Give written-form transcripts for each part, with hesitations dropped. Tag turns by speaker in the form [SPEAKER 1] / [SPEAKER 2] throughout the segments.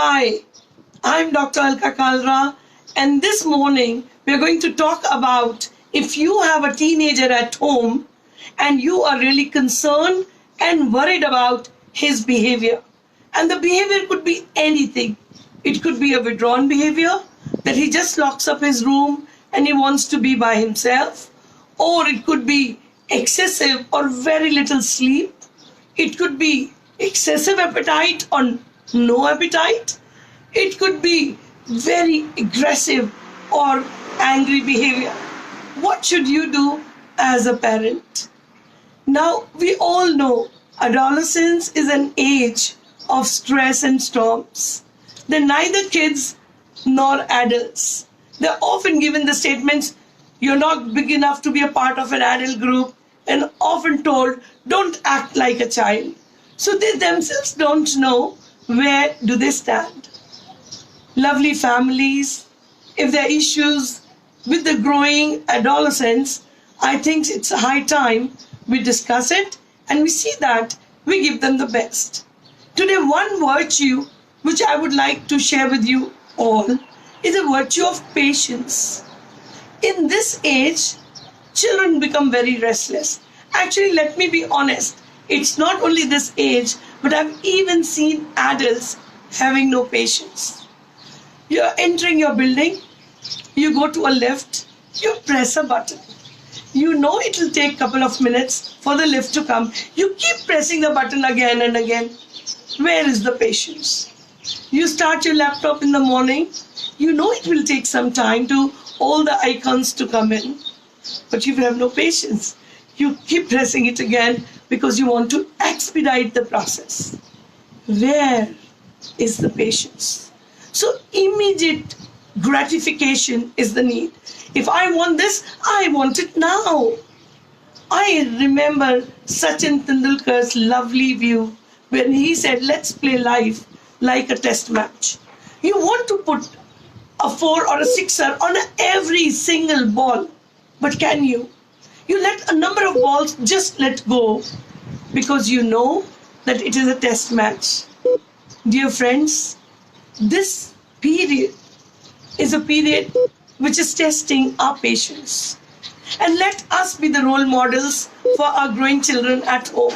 [SPEAKER 1] Hi, I'm Dr. Alka, and this morning we're going to talk about if you have a teenager at home and you are really concerned and worried about his behavior. And the behavior could be anything. It could be a withdrawn behavior that he just locks up his room and he wants to be by himself, or it could be excessive or very little sleep. It could be excessive appetite or no appetite. It could be very aggressive or angry behavior. What should you do as a parent? Now, we all know adolescence is an age of stress and storms. They're neither kids nor adults. They're often given the statements, you're not big enough to be a part of an adult group, and often told, don't act like a child. So they themselves don't know where do they stand. Lovely families, if there are issues with the growing adolescents, I think it's a high time we discuss it and we see that we give them the best. Today, one virtue which I would like to share with you all is the virtue of patience. In this age, children become very restless. Actually, let me be honest, it's not only this age, but I've even seen adults having no patience. You're entering your building, you go to a lift, you press a button. You know it will take a couple of minutes for the lift to come. You keep pressing the button again and again. Where is the patience? You start your laptop in the morning, you know it will take some time to all the icons to come in, but you have no patience. You keep pressing it again because you want to expedite the process. Where is the patience? So immediate gratification is the need. If I want this, I want it now. I remember Sachin Tendulkar's lovely view when he said, let's play life like a test match. You want to put a 4 or a 6er on every single ball, but can you? You let a number of balls just let go because you know that it is a test match. Dear friends, this period is a period which is testing our patience. And let us be the role models for our growing children at home.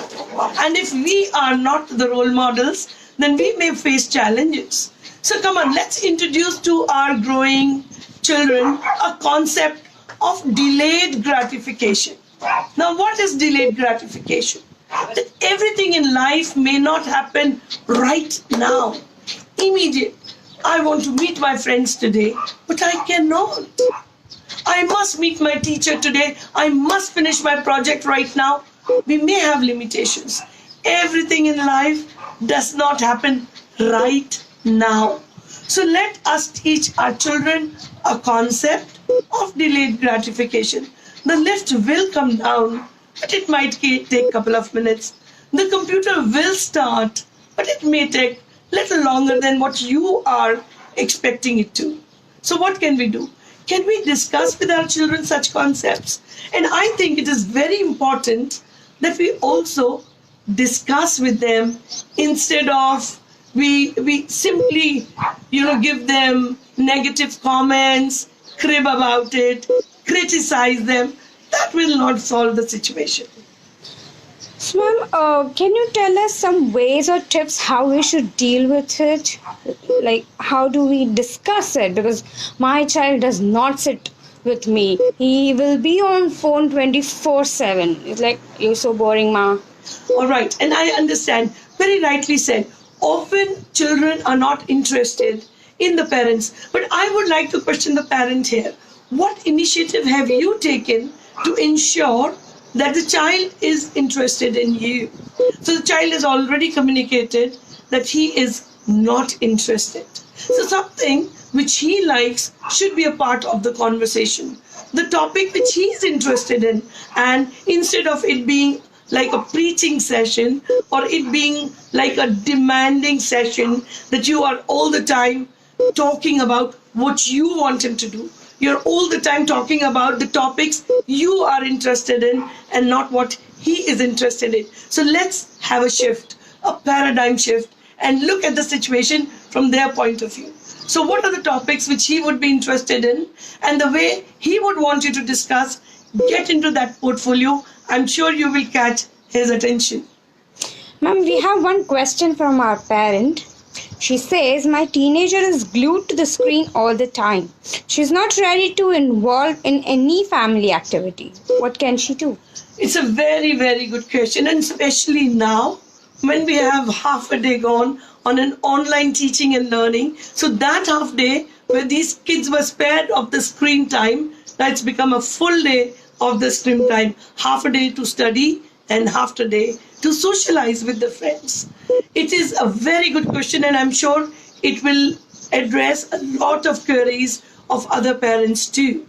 [SPEAKER 1] And if we are not the role models, then we may face challenges. So come on, let's introduce to our growing children a concept of delayed gratification. Now, what is delayed gratification? That everything in life may not happen right now, immediate. I want to meet my friends today, but I cannot. I must meet my teacher today. I must finish my project right now. We may have limitations. Everything in life does not happen right now. So let us teach our children a concept of delayed gratification. The lift will come down, but it might take a couple of minutes. The computer will start, but it may take a little longer than what you are expecting it to. So what can we do? Can we discuss with our children such concepts? And I think it is very important that we also discuss with them instead of we simply give them negative comments, crib about it, criticize them. That will not solve the situation.
[SPEAKER 2] So, ma'am, can you tell us some ways or tips how we should deal with it? Like, how do we discuss it? Because my child does not sit with me. He will be on phone 24/7. It's like, you're so boring, ma.
[SPEAKER 1] All right, and I understand, very rightly said, often children are not interested in the parents. But I would like to question the parent here. What initiative have you taken to ensure that the child is interested in you? So the child has already communicated that he is not interested. So something which he likes should be a part of the conversation. The topic which he is interested in, and instead of it being like a preaching session or it being like a demanding session that you are all the time talking about what you want him to do. You're all the time talking about the topics you are interested in and not what he is interested in. So let's have a shift, a paradigm shift, and look at the situation from their point of view. So, what are the topics which he would be interested in, and the way he would want you to discuss? Get into that portfolio. I'm sure you will catch his attention.
[SPEAKER 2] Ma'am, we have one question from our parent. She says, my teenager is glued to the screen all the time. She's not ready to involve in any family activity. What can she do?
[SPEAKER 1] It's a very, very good question, and especially now when we have half a day gone on an online teaching and learning. So that half day where these kids were spared of the screen time, now it's become a full day of the screen time. Half a day to study and half a day to socialize with the friends. It is a very good question, and I'm sure it will address a lot of queries of other parents too.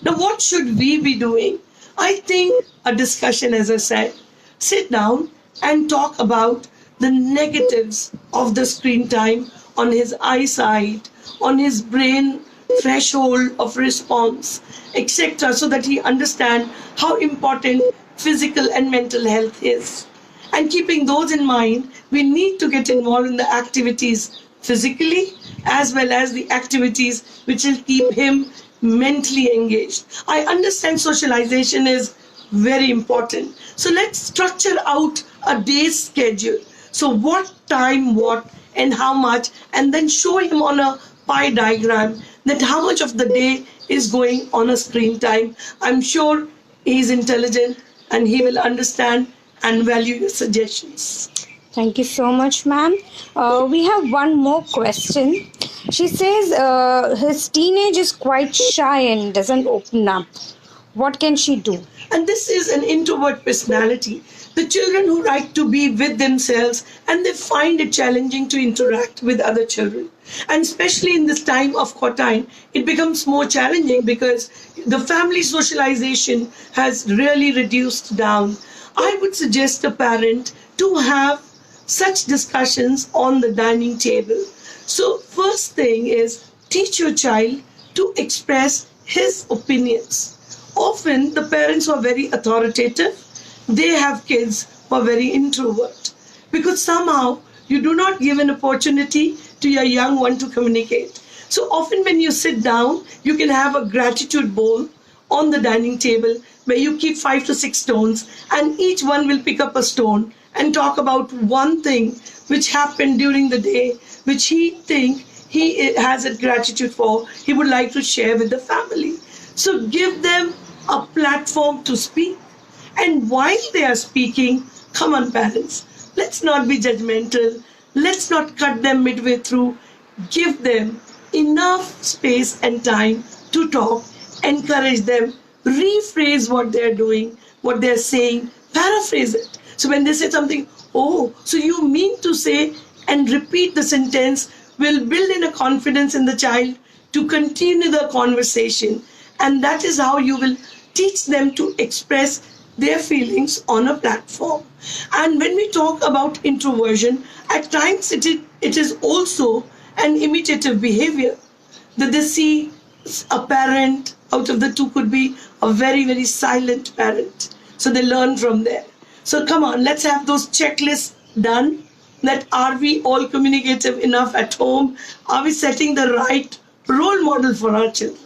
[SPEAKER 1] Now, what should we be doing? I think a discussion, as I said, sit down and talk about the negatives of the screen time on his eyesight, on his brain threshold of response, etc., so that he understands how important physical and mental health is. And keeping those in mind, we need to get involved in the activities physically as well as the activities which will keep him mentally engaged. I understand socialization is very important. So let's structure out a day's schedule. So what time, what, and how much, and then show him on a pie diagram that how much of the day is going on a screen time. I'm sure he's intelligent and he will understand and value your suggestions.
[SPEAKER 2] Thank you so much, ma'am. We have one more question. She says his teenage is quite shy and doesn't open up. What can she do?
[SPEAKER 1] And this is an introvert personality. The children who like to be with themselves and they find it challenging to interact with other children. And especially in this time of quarantine, it becomes more challenging because the family socialization has really reduced down. I would suggest a parent to have such discussions on the dining table. So, first thing is teach your child to express his opinions. Often, the parents who are very authoritative, they have kids who are very introvert because somehow you do not give an opportunity to your young one to communicate. So, often when you sit down, you can have a gratitude bowl on the dining table where you keep 5 to 6 stones, and each one will pick up a stone and talk about one thing which happened during the day, which he think he has a gratitude for, he would like to share with the family. So give them a platform to speak. And while they are speaking, come on parents, let's not be judgmental. Let's not cut them midway through. Give them enough space and time to talk. Encourage them. Rephrase what they're doing, what they're saying. Paraphrase it. So when they say something, oh, so you mean to say, and repeat the sentence, will build in a confidence in the child to continue the conversation. And that is how you will teach them to express their feelings on a platform. And when we talk about introversion, at times it is also an imitative behavior that they see a parent out of the two could be a very, very silent parent. So they learn from there. So come on, let's have those checklists done. That are we all communicative enough at home? Are we setting the right role model for our children?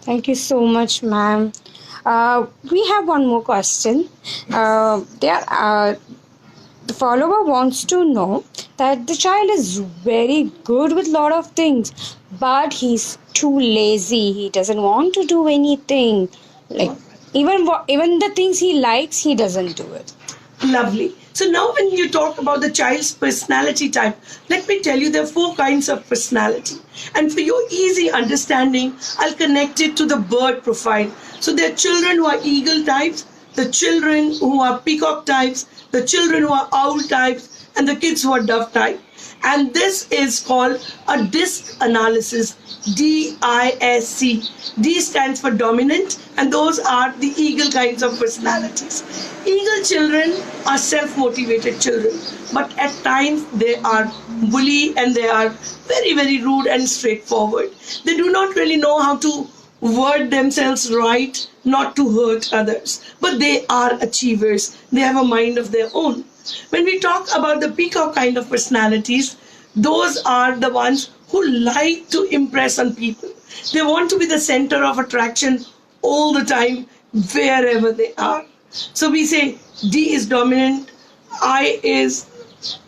[SPEAKER 2] Thank you so much, ma'am. We have one more question. The follower wants to know that the child is very good with lot of things, but he's too lazy. He doesn't want to do anything. Like even the things he likes, he doesn't do it.
[SPEAKER 1] Lovely. So now when you talk about the child's personality type, let me tell you there are 4 kinds of personality. And for your easy understanding, I'll connect it to the bird profile. So there are children who are eagle types, the children who are peacock types, the children who are owl types, and the kids who are dove type. And this is called a DISC analysis, D-I-S-C. D stands for dominant, and those are the eagle kinds of personalities. Eagle children are self-motivated children, but at times they are bully and they are very, very rude and straightforward. They do not really know how to word themselves right, not to hurt others, but they are achievers. They have a mind of their own. When we talk about the peacock kind of personalities, those are the ones who like to impress on people. They want to be the center of attraction all the time, wherever they are. So we say D is dominant, I is,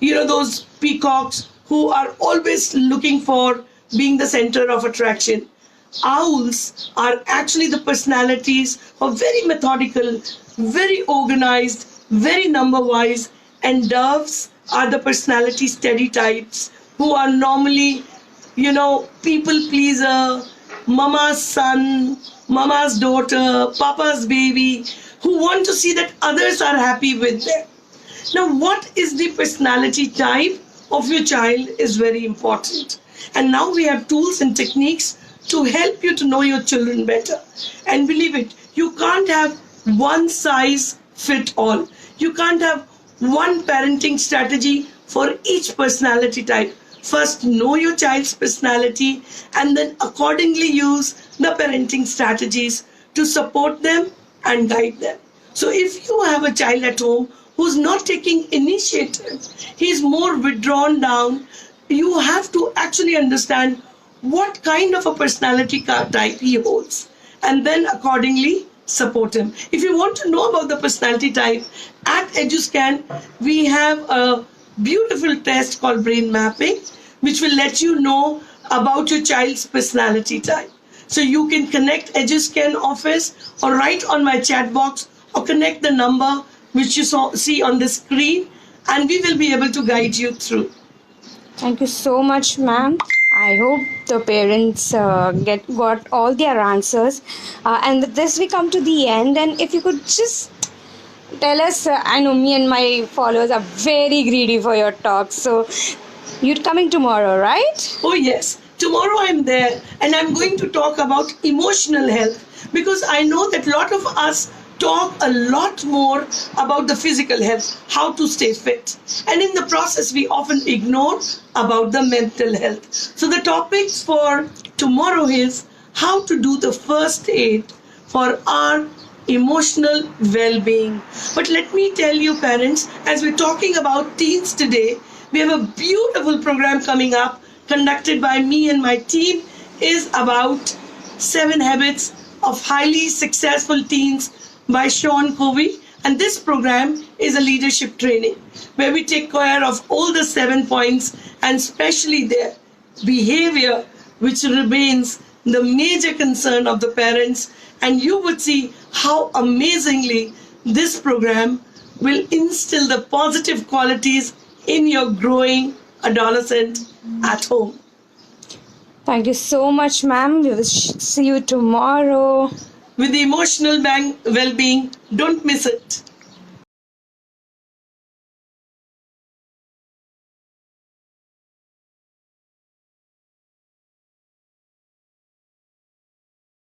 [SPEAKER 1] those peacocks who are always looking for being the center of attraction. Owls are actually the personalities who are very methodical, very organized, very number wise, and doves are the personality steady types who are normally, people pleaser, mama's son, mama's daughter, papa's baby, who want to see that others are happy with them. Now, what is the personality type of your child is very important. And now we have tools and techniques to help you to know your children better. And believe it, you can't have one size fit all. You can't have one parenting strategy for each personality type. First, know your child's personality and then accordingly use the parenting strategies to support them and guide them. So if you have a child at home who's not taking initiative, he's more withdrawn down, you have to actually understand what kind of a personality type he holds and then accordingly support him. If you want to know about the personality type, at EduScan, we have a beautiful test called brain mapping, which will let you know about your child's personality type. So you can connect EduScan office or write on my chat box or connect the number which you see on the screen, and we will be able to guide you through.
[SPEAKER 2] Thank you so much, ma'am. I hope the parents got all their answers. And with this, we come to the end. And if you could just tell us, I know me and my followers are very greedy for your talk. So you're coming tomorrow, right?
[SPEAKER 1] Oh, yes. Tomorrow I'm there and I'm going to talk about emotional health because I know that a lot of us talk a lot more about the physical health, how to stay fit. And in the process, we often ignore about the mental health. So the topics for tomorrow is how to do the first aid for our emotional well-being. But let me tell you, parents, as we're talking about teens today, we have a beautiful program coming up conducted by me and my team is about 7 habits of highly successful teens by Sean Covey, and this program is a leadership training where we take care of all the 7 points and especially their behavior, which remains the major concern of the parents. And you would see how amazingly this program will instill the positive qualities in your growing adolescent at home.
[SPEAKER 2] Thank you so much, ma'am. We will see you tomorrow.
[SPEAKER 1] With the emotional well-being, don't miss it.